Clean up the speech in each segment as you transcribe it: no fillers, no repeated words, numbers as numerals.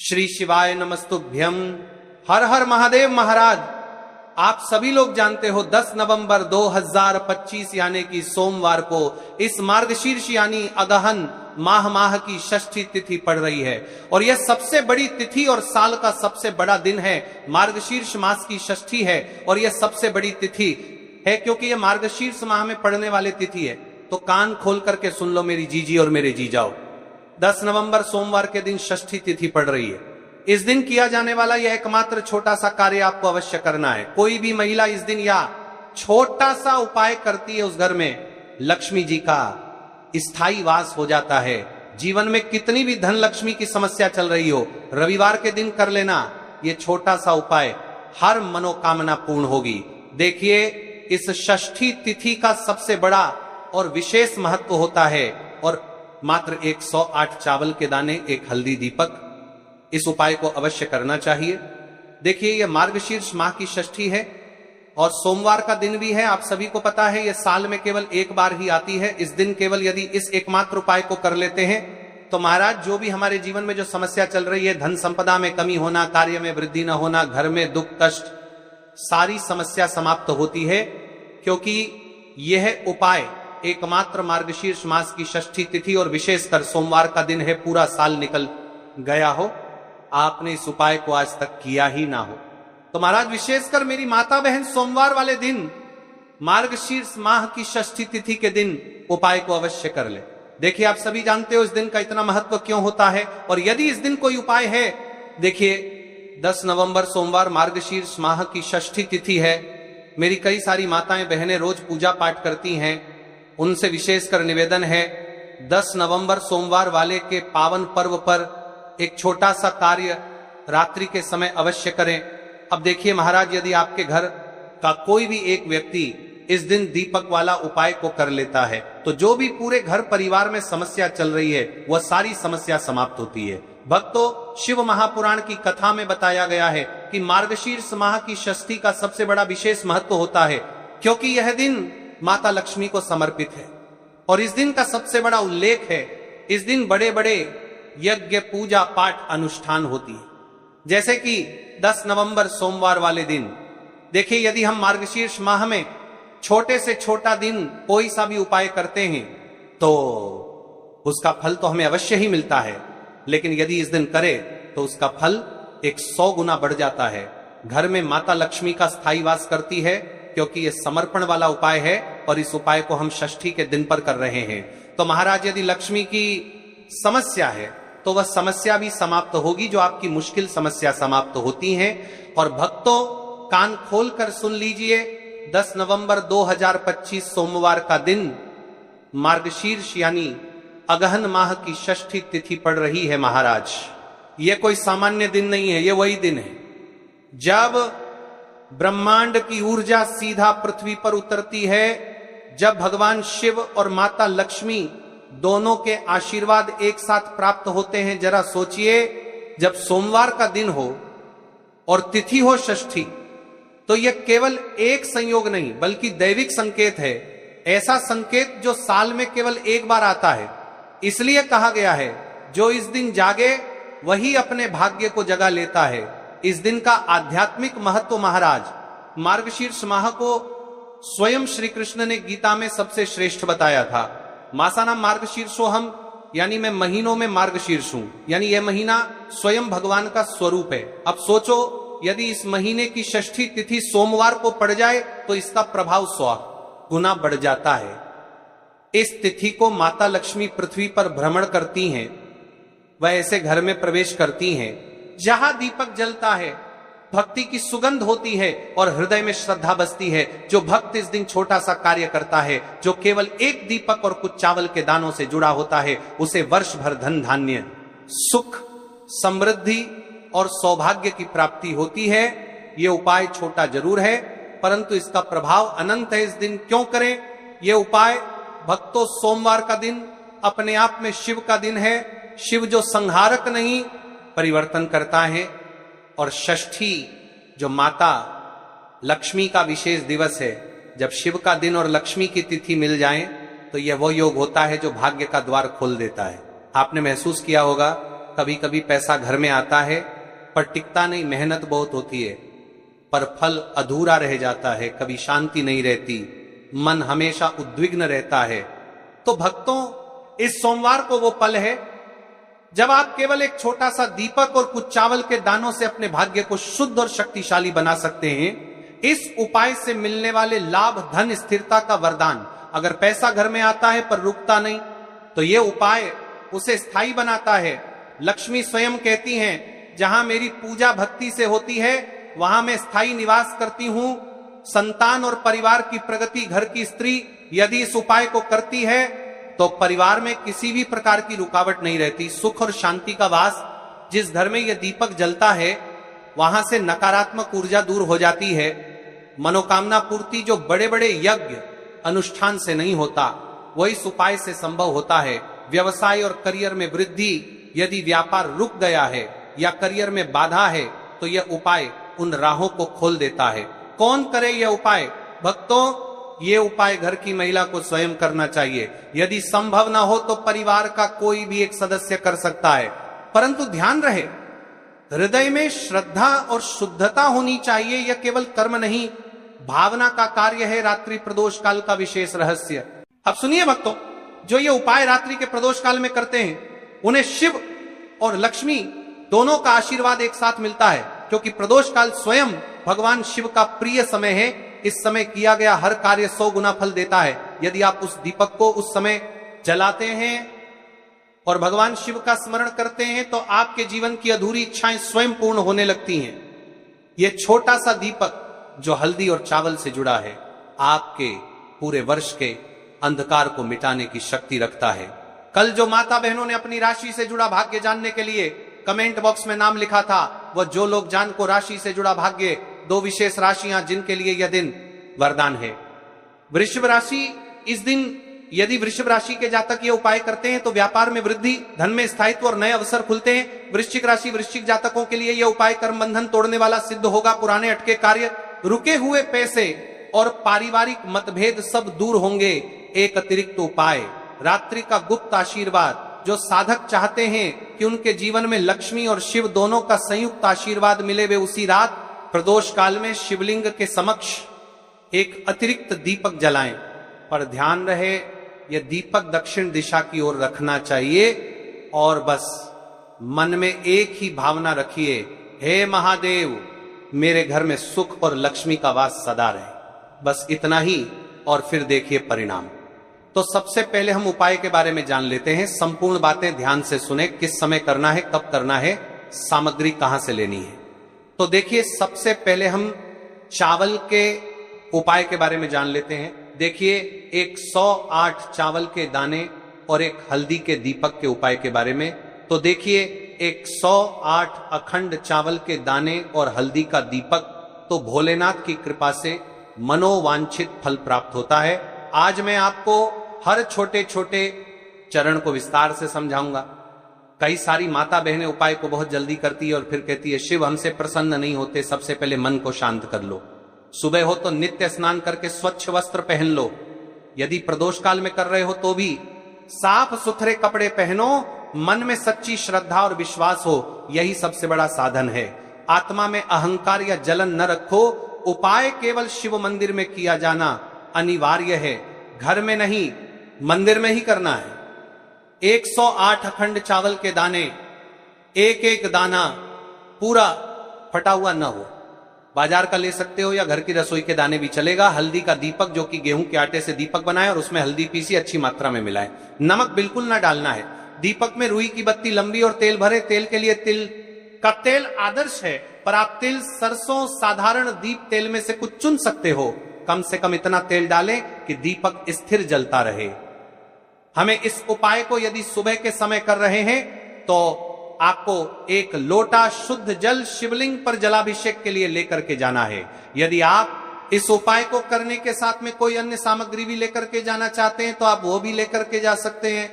श्री शिवाय नमस्तुभ्यम। हर हर महादेव। महाराज, आप सभी लोग जानते हो 10 नवंबर 2025 यानी कि सोमवार को इस मार्गशीर्ष यानी अगहन माह की षष्ठी तिथि पड़ रही है और यह सबसे बड़ी तिथि और साल का सबसे बड़ा दिन है। मार्गशीर्ष मास की षष्ठी है और यह सबसे बड़ी तिथि है क्योंकि यह मार्गशीर्ष माह में पड़ने वाली तिथि है। तो कान खोल करके सुन लो मेरी जीजी और मेरे जीजाओ। 10 नवंबर सोमवार के दिन षष्ठी तिथि पड़ रही है। इस दिन किया जाने वाला यह एकमात्र छोटा सा कार्य आपको अवश्य करना है। कोई भी महिला इस दिन या छोटा सा उपाय करती है, उस घर में लक्ष्मी जी का स्थायी वास हो जाता है। जीवन में कितनी भी धन लक्ष्मी की समस्या चल रही हो, रविवार के दिन कर लेना ये छोटा सा उपाय, हर मनोकामना पूर्ण होगी। देखिए, इस षष्ठी तिथि का सबसे बड़ा और विशेष महत्व होता है और मात्र 108 चावल के दाने, एक हल्दी दीपक, इस उपाय को अवश्य करना चाहिए। देखिए, यह मार्गशीर्ष माह की षष्ठी है और सोमवार का दिन भी है। आप सभी को पता है यह साल में केवल एक बार ही आती है। इस दिन केवल यदि इस एकमात्र उपाय को कर लेते हैं तो महाराज, जो भी हमारे जीवन में जो समस्या चल रही है, धन संपदा में कमी होना, कार्य में वृद्धि न होना, घर में दुख कष्ट, सारी समस्या समाप्त होती है। क्योंकि यह उपाय एकमात्र मार्गशीर्ष मास की षष्ठी तिथि और विशेषकर सोमवार का दिन है। पूरा साल निकल गया हो, आपने इस उपाय को आज तक किया ही ना हो तो महाराज, विशेषकर मेरी माता बहन, सोमवार वाले दिन, मार्गशीर्ष माह की षष्ठी तिथि के दिन उपाय को अवश्य कर ले। देखिए, आप सभी जानते हो इस दिन का इतना महत्व क्यों होता है। और यदि इस दिन कोई उपाय है, देखिए 10 नवंबर सोमवार मार्गशीर्ष माह की षष्ठी तिथि है। मेरी कई सारी माताएं बहनें रोज पूजा पाठ करती हैं, उनसे विशेषकर निवेदन है 10 नवंबर सोमवार वाले के पावन पर्व पर एक छोटा सा कार्य रात्रि के समय अवश्य करें। अब देखिए महाराज, यदि आपके घर का कोई भी एक व्यक्ति इस दिन दीपक वाला उपाय को कर लेता है तो जो भी पूरे घर परिवार में समस्या चल रही है वह सारी समस्या समाप्त होती है। भक्तों, शिव महापुराण की कथा में बताया गया है कि मार्गशीर्ष माह की षष्ठी का सबसे बड़ा विशेष महत्व होता है क्योंकि यह दिन माता लक्ष्मी को समर्पित है और इस दिन का सबसे बड़ा उल्लेख है। इस दिन बड़े बड़े यज्ञ, पूजा पाठ, अनुष्ठान होती है। जैसे कि 10 नवंबर सोमवार वाले दिन, देखिए, यदि हम मार्गशीर्ष माह में छोटे से छोटा दिन कोई सा भी उपाय करते हैं तो उसका फल तो हमें अवश्य ही मिलता है, लेकिन यदि इस दिन करें तो उसका फल 100 गुना बढ़ जाता है। घर में माता लक्ष्मी का स्थायी वास करती है क्योंकि यह समर्पण वाला उपाय है और इस उपाय को हम षष्ठी के दिन पर कर रहे हैं। तो महाराज, यदि लक्ष्मी की समस्या है तो वह समस्या भी समाप्त होगी, जो आपकी मुश्किल समस्या समाप्त होती हैं। और भक्तों, कान खोलकर सुन लीजिए, 10 नवंबर 2025 सोमवार का दिन मार्गशीर्ष यानी अगहन माह की षष्ठी तिथि पड़ रही है। महाराज, यह कोई सामान्य दिन नहीं है, यह वही दिन है जब ब्रह्मांड की ऊर्जा सीधा पृथ्वी पर उतरती है, जब भगवान शिव और माता लक्ष्मी दोनों के आशीर्वाद एक साथ प्राप्त होते हैं। जरा सोचिए, जब सोमवार का दिन हो और तिथि हो षष्ठी, तो यह केवल एक संयोग नहीं बल्कि दैविक संकेत है। ऐसा संकेत जो साल में केवल एक बार आता है। इसलिए कहा गया है, जो इस दिन जागे वही अपने भाग्य को जगा लेता है। इस दिन का आध्यात्मिक महत्व महाराज, मार्गशीर्ष माह को स्वयं श्री कृष्ण ने गीता में सबसे श्रेष्ठ बताया था। मासानाम मार्गशीर्षो हम, यानी मैं महीनों में मार्गशीर्ष हूं, यानी यह महीना स्वयं भगवान का स्वरूप है। अब सोचो, यदि इस महीने की षष्ठी तिथि सोमवार को पड़ जाए तो इसका प्रभाव 100 गुना बढ़ जाता है। इस तिथि को माता लक्ष्मी पृथ्वी पर भ्रमण करती हैं, वह ऐसे घर में प्रवेश करती हैं जहां दीपक जलता है, भक्ति की सुगंध होती है और हृदय में श्रद्धा बसती है। जो भक्त इस दिन छोटा सा कार्य करता है, जो केवल एक दीपक और कुछ चावल के दानों से जुड़ा होता है, उसे वर्ष भर धन धान्य, सुख, समृद्धि और सौभाग्य की प्राप्ति होती है। यह उपाय छोटा जरूर है परंतु इसका प्रभाव अनंत है। इस दिन क्यों करें यह उपाय? भक्तों, सोमवार का दिन अपने आप में शिव का दिन है। शिव जो संहारक नहीं, परिवर्तन करता है। और षष्ठी जो माता लक्ष्मी का विशेष दिवस है, जब शिव का दिन और लक्ष्मी की तिथि मिल जाए तो यह वो योग होता है जो भाग्य का द्वार खोल देता है। आपने महसूस किया होगा कभी कभी पैसा घर में आता है पर टिकता नहीं, मेहनत बहुत होती है पर फल अधूरा रह जाता है, कभी शांति नहीं रहती, मन हमेशा उद्विग्न रहता है। तो भक्तों, इस सोमवार को वो पल है जब आप केवल एक छोटा सा दीपक और कुछ चावल के दानों से अपने भाग्य को शुद्ध और शक्तिशाली बना सकते हैं। इस उपाय से मिलने वाले लाभ, धन, स्थिरता का वरदान। अगर पैसा घर में आता है पर रुकता नहीं, तो यह उपाय उसे स्थायी बनाता है। लक्ष्मी स्वयं कहती हैं, जहां मेरी पूजा भक्ति से होती है वहां मैं स्थायी निवास करती हूं। संतान और परिवार की प्रगति, घर की स्त्री यदि इस उपाय को करती है तो परिवार में किसी भी प्रकार की रुकावट नहीं रहती, सुख और शांति का वास। जिस घर में यह दीपक जलता है वहां से नकारात्मक ऊर्जा दूर हो जाती है। मनोकामना पूर्ति जो बड़े बड़े यज्ञ अनुष्ठान से नहीं होता, वो इस उपाय से संभव होता है। व्यवसाय और करियर में वृद्धि, यदि व्यापार रुक गया है या करियर में बाधा है तो यह उपाय उन राहों को खोल देता है। कौन करे यह उपाय? भक्तों, ये उपाय घर की महिला को स्वयं करना चाहिए। यदि संभव ना हो तो परिवार का कोई भी एक सदस्य कर सकता है, परंतु ध्यान रहे हृदय में श्रद्धा और शुद्धता होनी चाहिए। यह केवल कर्म नहीं, भावना का कार्य है। रात्रि प्रदोष काल का विशेष रहस्य। अब सुनिए भक्तों, जो ये उपाय रात्रि के प्रदोष काल में करते हैं उन्हें शिव और लक्ष्मी दोनों का आशीर्वाद एक साथ मिलता है, क्योंकि प्रदोष काल स्वयं भगवान शिव का प्रिय समय है। इस समय किया गया हर कार्य 100 गुना फल देता है। यदि आप उस दीपक को उस समय जलाते हैं और भगवान शिव का स्मरण करते हैं तो आपके जीवन की अधूरी इच्छाएं स्वयं पूर्ण होने लगती हैं। यह छोटा सा दीपक जो हल्दी और चावल से जुड़ा है, आपके पूरे वर्ष के अंधकार को मिटाने की शक्ति रखता है। कल जो माता बहनों ने अपनी राशि से जुड़ा भाग्य जानने के लिए कमेंट बॉक्स में नाम लिखा था, वह जो लोग जान को राशि से जुड़ा भाग्य, 2 विशेष राशियां जिनके लिए यह दिन वरदान है। वृषभ राशि, इस दिन यदि वृषभ राशि के जातक ये उपाय करते हैं तो व्यापार में वृद्धि, धन में स्थायित्व और नए अवसर खुलते हैं। वृश्चिक राशि, वृश्चिक जातकों के लिए यह उपाय कर्म बंधन तोड़ने वाला सिद्ध होगा। पुराने अटके कार्य, रुके हुए पैसे और पारिवारिक मतभेद सब दूर होंगे। एक अतिरिक्त उपाय, रात्रि का गुप्त आशीर्वाद। जो साधक चाहते हैं कि उनके जीवन में लक्ष्मी और शिव दोनों का संयुक्त आशीर्वाद मिले, वे उसी रात प्रदोष काल में शिवलिंग के समक्ष एक अतिरिक्त दीपक जलाएं। पर ध्यान रहे, यह दीपक दक्षिण दिशा की ओर रखना चाहिए और बस मन में एक ही भावना रखिए, हे महादेव मेरे घर में सुख और लक्ष्मी का वास सदा रहे। बस इतना ही, और फिर देखिए परिणाम। तो सबसे पहले हम उपाय के बारे में जान लेते हैं। संपूर्ण बातें ध्यान से सुने, किस समय करना है, कब करना है, सामग्री कहां से लेनी है। तो देखिए, सबसे पहले हम चावल के उपाय के बारे में जान लेते हैं। देखिए, 108 चावल के दाने और एक हल्दी के दीपक के उपाय के बारे में। तो देखिए, 108 अखंड चावल के दाने और हल्दी का दीपक, तो भोलेनाथ की कृपा से मनोवांछित फल प्राप्त होता है। आज मैं आपको हर छोटे छोटे चरण को विस्तार से समझाऊंगा। कई सारी माता बहनें उपाय को बहुत जल्दी करती है और फिर कहती है, शिव हमसे प्रसन्न नहीं होते, सबसे पहले मन को शांत कर लो। सुबह हो तो नित्य स्नान करके स्वच्छ वस्त्र पहन लो। यदि प्रदोष काल में कर रहे हो तो भी साफ सुथरे कपड़े पहनो। मन में सच्ची श्रद्धा और विश्वास हो, यही सबसे बड़ा साधन है। आत्मा में अहंकार या जलन न रखो। उपाय केवल शिव मंदिर में किया जाना अनिवार्य है, घर में नहीं, मंदिर में ही करना है। 108 अखंड चावल के दाने, एक एक दाना पूरा फटा हुआ न हो। बाजार का ले सकते हो या घर की रसोई के दाने भी चलेगा। हल्दी का दीपक, जो कि गेहूं के आटे से दीपक बनाए और उसमें हल्दी पीसी अच्छी मात्रा में मिलाए। नमक बिल्कुल ना डालना है। दीपक में रुई की बत्ती लंबी और तेल भरे। तेल के लिए तिल का तेल आदर्श है, पर आप तिल, सरसों, साधारण दीप तेल में से कुछ चुन सकते हो। कम से कम इतना तेल डालें कि दीपक स्थिर जलता रहे। हमें इस उपाय को यदि सुबह के समय कर रहे हैं तो आपको एक लोटा शुद्ध जल शिवलिंग पर जलाभिषेक के लिए लेकर के जाना है। यदि आप इस उपाय को करने के साथ में कोई अन्य सामग्री भी लेकर के जाना चाहते हैं तो आप वो भी लेकर के जा सकते हैं,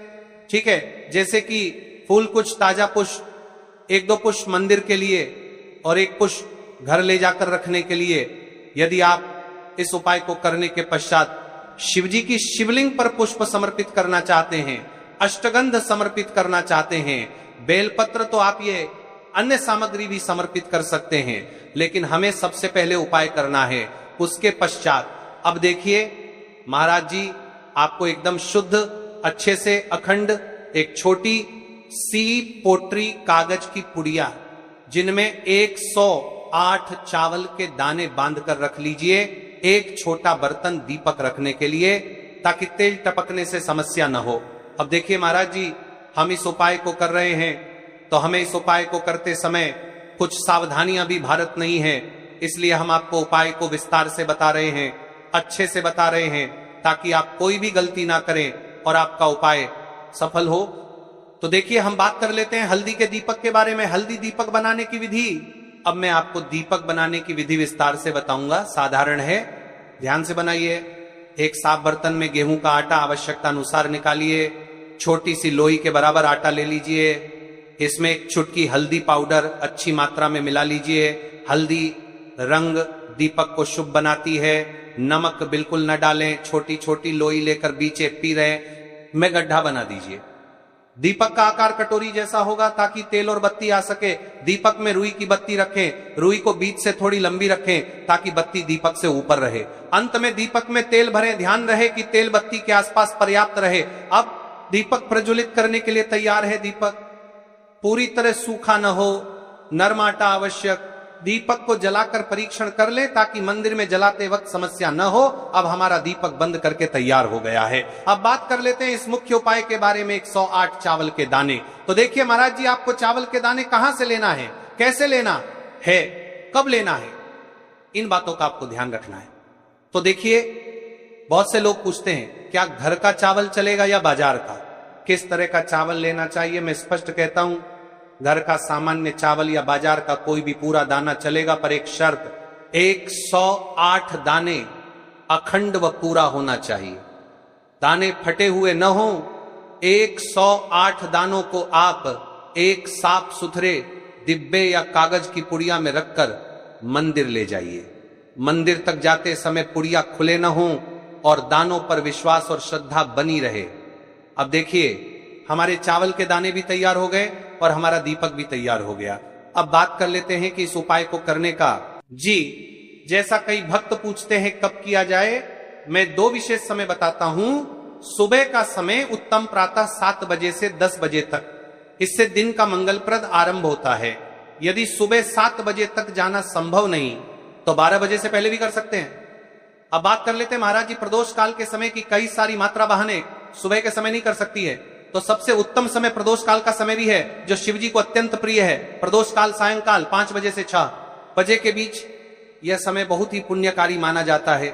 ठीक है। जैसे कि फूल, कुछ ताजा पुष्प, 1-2 पुष्प मंदिर के लिए और 1 पुष्प घर ले जाकर रखने के लिए। यदि आप इस उपाय को करने के पश्चात शिवजी की शिवलिंग पर पुष्प समर्पित करना चाहते हैं, अष्टगंध समर्पित करना चाहते हैं, बेलपत्र तो आप ये अन्य सामग्री भी समर्पित कर सकते हैं, लेकिन हमें सबसे पहले उपाय करना है। उसके पश्चात अब देखिए महाराज जी, आपको एकदम शुद्ध अच्छे से अखंड एक छोटी सी पोटरी कागज की पुड़िया, जिनमें 108 चावल के दाने बांध कर रख लीजिए। एक छोटा बर्तन दीपक रखने के लिए, ताकि तेल टपकने से समस्या न हो। अब देखिए महाराज जी, हम इस उपाय को कर रहे हैं, तो हमें इस उपाय को करते समय कुछ सावधानियां भी भारत नहीं है, इसलिए हम आपको उपाय को विस्तार से बता रहे हैं, अच्छे से बता रहे हैं, ताकि आप कोई भी गलती ना करें और आपका उपाय सफल हो। तो देखिए हम बात कर लेते हैं हल्दी के दीपक के बारे में, हल्दी दीपक बनाने की विधि। अब मैं आपको दीपक बनाने की विधि विस्तार से बताऊंगा, साधारण है, ध्यान से बनाइए। एक साफ बर्तन में गेहूं का आटा आवश्यकता अनुसार निकालिए, छोटी सी लोई के बराबर आटा ले लीजिए, इसमें एक चुटकी हल्दी पाउडर अच्छी मात्रा में मिला लीजिए। हल्दी रंग दीपक को शुभ बनाती है। नमक बिल्कुल न डालें, छोटी छोटी लोई लेकर बीच एक पी रहे में गड्ढा बना दीजिए। दीपक का आकार कटोरी जैसा होगा, ताकि तेल और बत्ती आ सके। दीपक में रुई की बत्ती रखें, रुई को बीच से थोड़ी लंबी रखें, ताकि बत्ती दीपक से ऊपर रहे। अंत में दीपक में तेल भरें, ध्यान रहे कि तेल बत्ती के आसपास पर्याप्त रहे। अब दीपक प्रज्वलित करने के लिए तैयार है। दीपक पूरी तरह सूखा न हो, नरम आटा आवश्यक। दीपक को जलाकर परीक्षण कर ले, ताकि मंदिर में जलाते वक्त समस्या न हो। अब हमारा दीपक बंद करके तैयार हो गया है। अब बात कर लेते हैं इस मुख्य उपाय के बारे में, 108 चावल के दाने। तो देखिए महाराज जी, आपको चावल के दाने कहां से लेना है, कैसे लेना है, कब लेना है, इन बातों का आपको ध्यान रखना है। तो देखिए बहुत से लोग पूछते हैं, क्या घर का चावल चलेगा या बाजार का, किस तरह का चावल लेना चाहिए। मैं स्पष्ट कहता हूं, घर का सामान्य चावल या बाजार का कोई भी पूरा दाना चलेगा, पर एक शर्त, 108 दाने अखंड व पूरा होना चाहिए। दाने फटे हुए न हो। 108 दानों को आप एक साफ सुथरे डिब्बे या कागज की पुड़िया में रखकर मंदिर ले जाइए। मंदिर तक जाते समय पुड़िया खुले न हो और दानों पर विश्वास और श्रद्धा बनी रहे। अब देखिए हमारे चावल के दाने भी तैयार हो गए और हमारा दीपक भी तैयार हो गया। अब बात कर लेते हैं कि इस उपाय को करने का जी, जैसा कई भक्त पूछते हैं कब किया जाए, मैं 2 विशेष समय बताता हूं। सुबह का समय उत्तम प्रातः 7 बजे से 10 बजे तक, इससे दिन का मंगलप्रद आरंभ होता है। यदि सुबह 7 बजे तक जाना संभव नहीं तो 12 बजे से पहले भी कर सकते हैं। अब बात कर लेते हैं महाराज जी, प्रदोष काल के समय की कई सारी मात्रा बहाने सुबह के समय नहीं कर सकती है, तो सबसे उत्तम समय प्रदोष काल का समय भी है, जो शिव जी को अत्यंत प्रिय है। प्रदोष काल सायंकाल 5 बजे से 6 बजे के बीच, यह समय बहुत ही पुण्यकारी माना जाता है।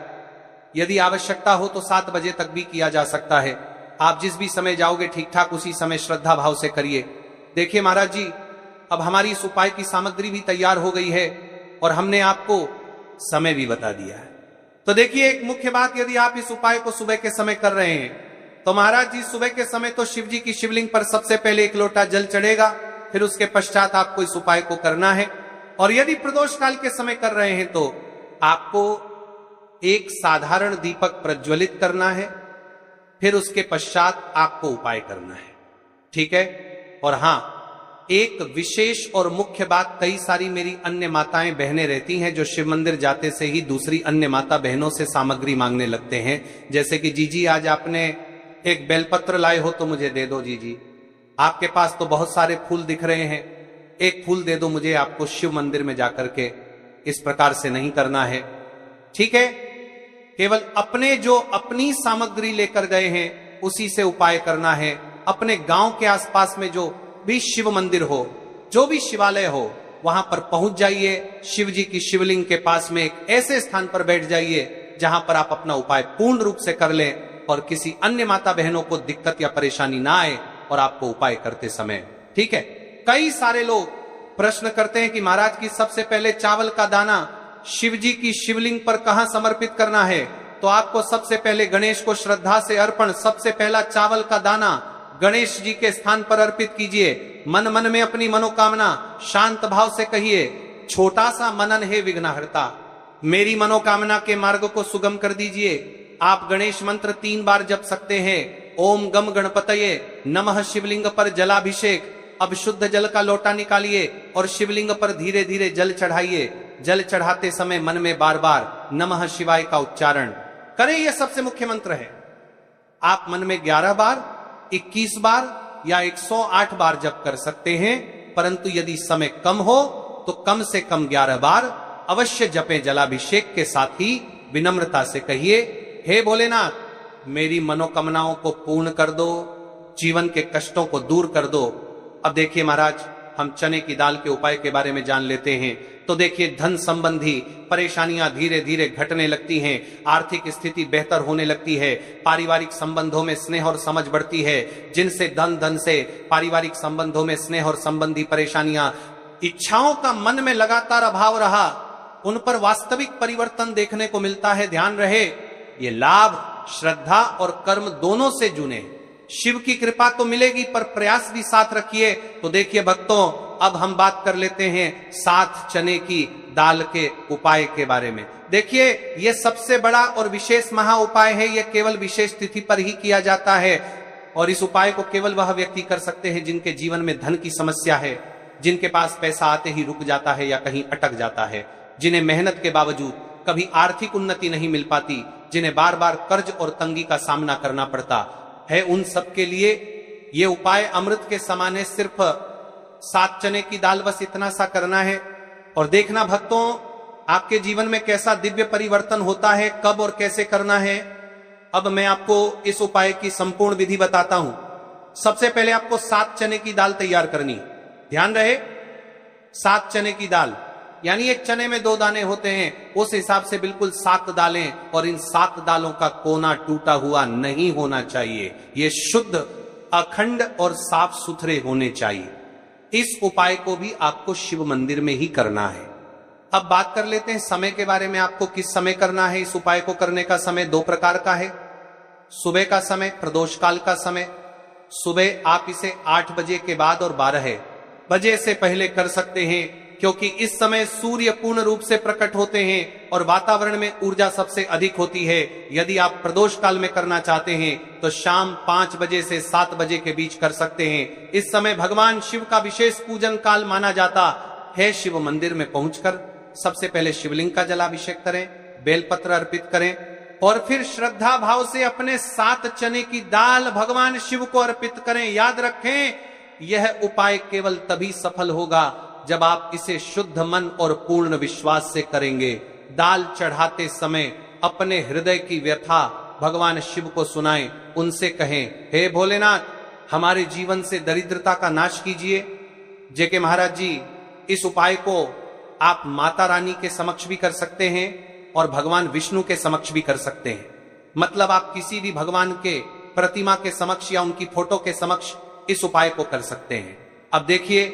यदि आवश्यकता हो तो 7 बजे तक भी किया जा सकता है। आप जिस भी समय जाओगे ठीक ठाक उसी समय श्रद्धा भाव से करिए। देखिए महाराज जी, अब हमारी इस उपाय की सामग्री भी तैयार हो गई है और हमने आपको समय भी बता दिया है। तो देखिए एक मुख्य बात, यदि आप इस उपाय को सुबह के समय कर रहे हैं तो महाराज जी सुबह के समय तो शिव जी की शिवलिंग पर सबसे पहले 1 लोटा जल चढ़ेगा, फिर उसके पश्चात आपको इस उपाय को करना है। और यदि प्रदोष काल के समय कर रहे हैं तो आपको एक साधारण दीपक प्रज्वलित करना है, फिर उसके पश्चात आपको उपाय करना है, ठीक है। और हां, एक विशेष और मुख्य बात, कई सारी मेरी अन्य माताएं बहनें रहती हैं जो शिव मंदिर जाते से ही दूसरी अन्य माता बहनों से सामग्री मांगने लगते हैं, जैसे कि जीजी आज आपने एक बेलपत्र लाए हो तो मुझे दे दो। जीजी आपके पास तो बहुत सारे फूल दिख रहे हैं, एक फूल दे दो मुझे, आपको शिव मंदिर में जाकर के इस प्रकार से नहीं करना है, ठीक है। केवल अपने जो अपनी सामग्री लेकर गए हैं उसी से उपाय करना है। अपने गांव के आसपास में जो भी शिव मंदिर हो, जो भी शिवालय हो, वहां पर पहुंच जाइए। शिव जी की शिवलिंग के पास में एक ऐसे स्थान पर बैठ जाइए जहां पर आप अपना उपाय पूर्ण रूप से कर लें और किसी अन्य माता बहनों को दिक्कत या परेशानी ना आए और आपको उपाय करते समय, ठीक है। कई सारे लोग प्रश्न करते हैं कि महाराज की सबसे पहले चावल का दाना शिव जी की शिवलिंग पर कहां समर्पित करना है। तो आपको सबसे पहले गणेश को श्रद्धा से अर्पण, सबसे पहला चावल का दाना गणेश जी के स्थान पर अर्पित कीजिए। मन मन में अपनी मनोकामना शांत भाव से कहिए, छोटा सा मनन है विघ्नहर्ता, मेरी मनोकामना के मार्ग को सुगम कर दीजिए। आप गणेश मंत्र 3 बार जप सकते हैं। ओम गम गणपतये नमः, शिवलिंग पर जलाभिषेक, अब शुद्ध जल का लोटा निकालिए और शिवलिंग पर धीरे धीरे जल चढ़ाइए। जल चढ़ाते समय मन में बार बार नमः शिवाय का उच्चारण करें। यह सबसे मुख्य मंत्र है। आप मन में 11 बार, 21 बार या 108 बार जप कर सकते हैं, परंतु यदि समय कम हो तो कम से कम 11 बार अवश्य जपें। जलाभिषेक के साथ ही विनम्रता से कहिए, हे भोलेनाथ मेरी मनोकामनाओं को पूर्ण कर दो, जीवन के कष्टों को दूर कर दो। अब देखिए महाराज, हम चने की दाल के उपाय के बारे में जान लेते हैं। तो देखिए, धन संबंधी परेशानियां धीरे धीरे घटने लगती हैं, आर्थिक स्थिति बेहतर होने लगती है, पारिवारिक संबंधों में स्नेह और समझ बढ़ती है। जिनसे धन से पारिवारिक संबंधों में स्नेह और संबंधी परेशानियां, इच्छाओं का मन में लगातार अभाव रहा, उन पर वास्तविक परिवर्तन देखने को मिलता है। ध्यान रहे, ये लाभ श्रद्धा और कर्म दोनों से जुने। शिव की कृपा तो मिलेगी, पर प्रयास भी साथ रखिए। तो देखिए भक्तों, अब हम बात कर लेते हैं 7 चने की दाल के उपाय के बारे में। देखिए, यह सबसे बड़ा और विशेष महा उपाय है। यह केवल विशेष तिथि पर ही किया जाता है और इस उपाय को केवल वह व्यक्ति कर सकते हैं जिनके जीवन में धन की समस्या है, जिनके पास पैसा आते ही रुक जाता है या कहीं अटक जाता है, जिन्हें मेहनत के बावजूद कभी आर्थिक उन्नति नहीं मिल पाती, जिन्हें बार बार कर्ज और तंगी का सामना करना पड़ता है। उन सबके लिए ये उपाय अमृत के समान है। सिर्फ 7 चने की दाल, बस इतना सा करना है और देखना भक्तों, आपके जीवन में कैसा दिव्य परिवर्तन होता है, कब और कैसे करना है। अब मैं आपको इस उपाय की संपूर्ण विधि बताता हूं। सबसे पहले आपको 7 चने की दाल तैयार करनी। ध्यान रहे, 7 चने की दाल, यानी एक चने में 2 दाने होते हैं, उस हिसाब से बिल्कुल 7 दालें, और इन 7 दालों का कोना टूटा हुआ नहीं होना चाहिए। ये शुद्ध, अखंड और साफ सुथरे होने चाहिए। इस उपाय को भी आपको शिव मंदिर में ही करना है। अब बात कर लेते हैं समय के बारे में। आपको किस समय करना है। इस उपाय को करने का समय 2 प्रकार का है। सुबह का समय, प्रदोष काल का समय। सुबह आप इसे 8 बजे के बाद और 12 बजे से पहले कर सकते हैं, क्योंकि इस समय सूर्य पूर्ण रूप से प्रकट होते हैं और वातावरण में ऊर्जा सबसे अधिक होती है। यदि आप प्रदोष काल में करना चाहते हैं तो शाम 5 बजे से 7 बजे के बीच कर सकते हैं। इस समय भगवान शिव का विशेष पूजन काल माना जाता है। शिव मंदिर में पहुंचकर सबसे पहले शिवलिंग का जलाभिषेक करें, बेलपत्र अर्पित करें और फिर श्रद्धा भाव से अपने 7 चने की दाल भगवान शिव को अर्पित करें। याद रखें, यह उपाय केवल तभी सफल होगा जब आप इसे शुद्ध मन और पूर्ण विश्वास से करेंगे। दाल चढ़ाते समय अपने हृदय की व्यथा भगवान शिव को सुनाएं, उनसे कहें, हे भोलेनाथ हमारे जीवन से दरिद्रता का नाश कीजिए। जेके महाराज जी, इस उपाय को आप माता रानी के समक्ष भी कर सकते हैं और भगवान विष्णु के समक्ष भी कर सकते हैं। मतलब आप किसी भी भगवान के प्रतिमा के समक्ष या उनकी फोटो के समक्ष इस उपाय को कर सकते हैं। अब देखिए,